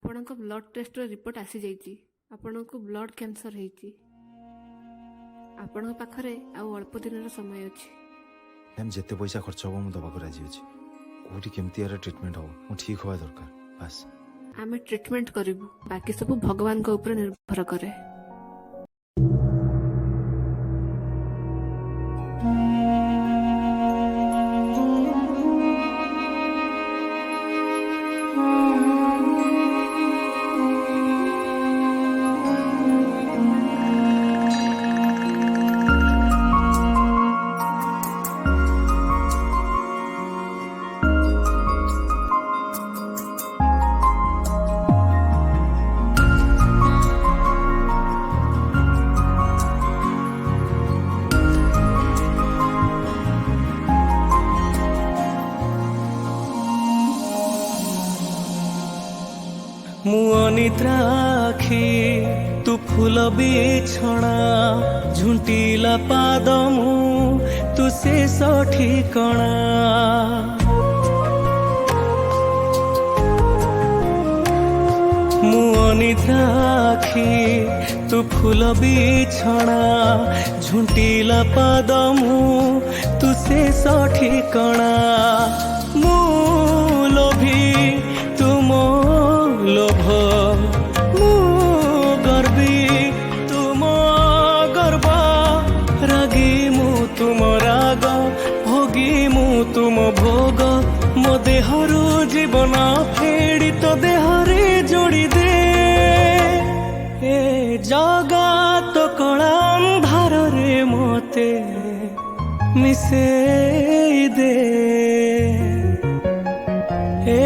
ଆପଣଙ୍କ ବ୍ଲଡ୍ ଟେଷ୍ଟର ରିପୋର୍ଟ ଆସିଯାଇଛି। ଆପଣଙ୍କୁ ବ୍ଲଡ୍ କ୍ୟାନ୍ସର ହେଇଛି। ଆପଣଙ୍କ ପାଖରେ ଆଉ ଅଳ୍ପ ଦିନର ସମୟ ଅଛି। ମ୍ୟାମ୍ ଯେତେ ପଇସା ଖର୍ଚ୍ଚ ହେବ ମୁଁ ଦେବାକୁ ରାଜି ଅଛି। କେଉଁଠି କେମିତି ଏହାର ଟ୍ରିଟମେଣ୍ଟ ହେବ, ମୁଁ ଠିକ୍ ହେବା ଦରକାର ବାସ୍। ଆମେ ଟ୍ରିଟମେଣ୍ଟ କରିବୁ, ବାକି ସବୁ ଭଗବାନଙ୍କ ଉପରେ ନିର୍ଭର କରେ। ମୁଁ ଅନିଦ୍ରା ଆଖି ତୁ ଫୁଲ ବିଛଣା ଝୁଣ୍ଟିଲା ପାଦ ମୁଁ ତୁ ଶେଷ ଠିକଣା। ମୁଁ ଅନିଦ୍ରା ଆଖି ତୁ ଫୁଲ ବିଛଣା ଝୁଣ୍ଟିଲା ପାଦ ମୁଁ ତୁ ଶେଷ ଠିକଣା। ମୁଁ ଲୋଭି ତୁମ লোভ মু গর্বী তুম গর্ব রাগী মু তুম রাগ ভোগী মু তুম ভোগ মো দেহরু জীবন ফেড়ি তো দেহরে যোড়ি দে। এ জগত কলা অন্ধারে মতে মিশেই দে। এ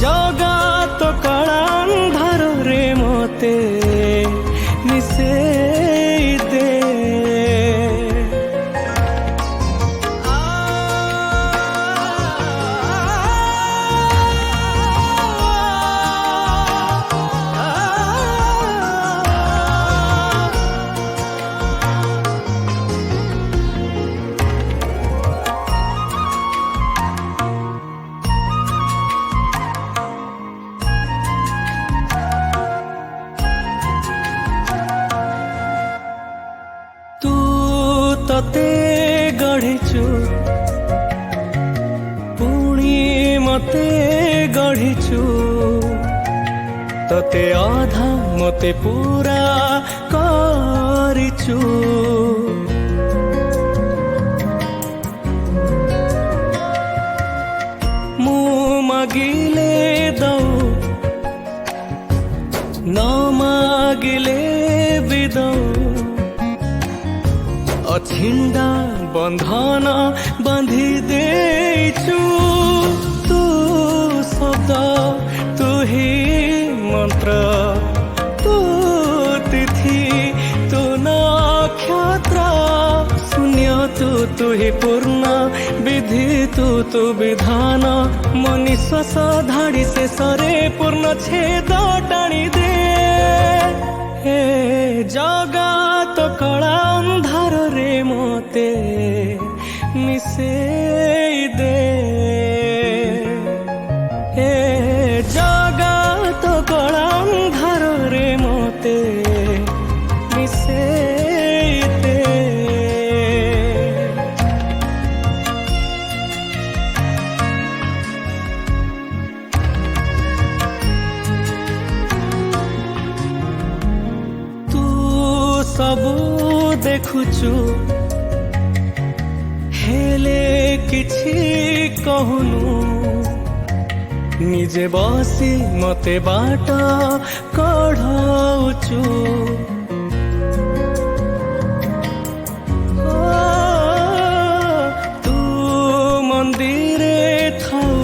জগত কলা অন্ধারে মতে মিশেই দে। ତତେ ଗଢ଼ିଛୁ ପୁଣି ମତେ ଗଢ଼ିଛୁ ତତେ ଅଧା ମତେ ପୁରା କରିଛୁ। ମୁଁ ମାଗିଲେ ଦଉ ନ ମାଗିଲେ ବି ଦଉ ଅଛିଣ୍ଡା ବନ୍ଧନ ବାନ୍ଧି ଦେଇଛୁ। ତୁ ଶବ୍ଦ ତୁ ହି ମନ୍ତ୍ର ତୁ ତିଥି ତୁ ନକ୍ଷତ୍ର ଶୂନ୍ୟ ତୁ ହି ପୂର୍ଣ୍ଣ ବିଧି ତୁ ବିଧାନ ମୋ ନିଶ୍ୱାସ ଧାଡ଼ି ଶେଷରେ ପୂର୍ଣ୍ଣ ଛେଦ ଟାଣି ଦେ। ହେ ଜଗତ କଳା ଅନ୍ଧାରରେ ମତେ ମିଶେଇ ଦେ। ହେ ଜଗତ କଳା ଅନ୍ଧାରରେ ମତେ ମିଶେଇ ଦେ। ସବୁ ଦେଖୁଛୁ ହେଲେ କିଛି କହୁନୁ ନିଜେ ବସି ମତେ ବାଟ କଢ଼ଉଛୁ। ତୁ ମନ୍ଦିରେ ଥାଉ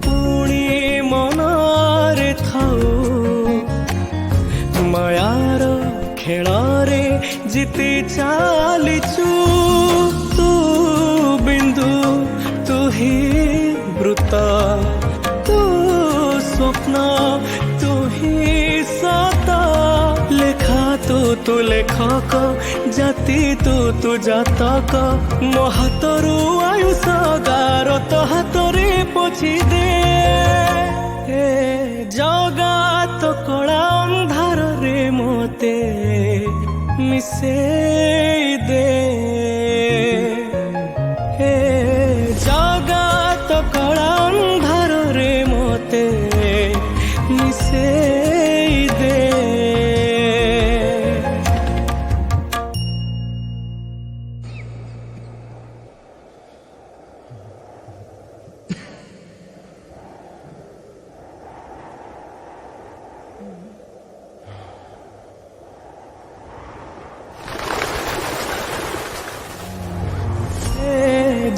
ପୁଣି ମନରେ ଥାଉ ମାୟାର ଖେଳରେ ଜିତି ଚାଲିଛୁ। ତୁ ବିନ୍ଦୁ ତୁ ହି ବୃତ୍ତ ତୁ ସ୍ୱପ୍ନ ତୁ ହି ସତ ଲେଖା ତୁ ତୁ ଲେଖକ ଜାତି ତୁ ଜାତକ ମୋ ହାତରୁ ଆୟୁଷ ଗାର ତୋ ହାତରେ ପୋଛି ଦେ ଏ ଜଗାତ କଳା ଅନ୍ଧାରରେ ମୋତେ ମିଶେଇ ଦେ ଏ ଜଗାତ କଳା ଅନ୍ଧାରରେ ମୋତେ ମିଶେଇ ଦେ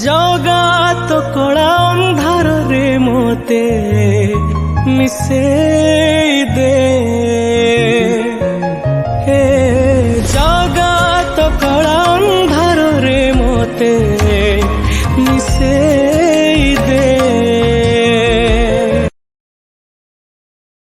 ଜଗାତ କଳା ଅନ୍ଧାରରେ ମୋତେ ମିଶେଇ ଦେ ହେ ଜଗାତ କଳା ଅନ୍ଧାରରେ ମୋତେ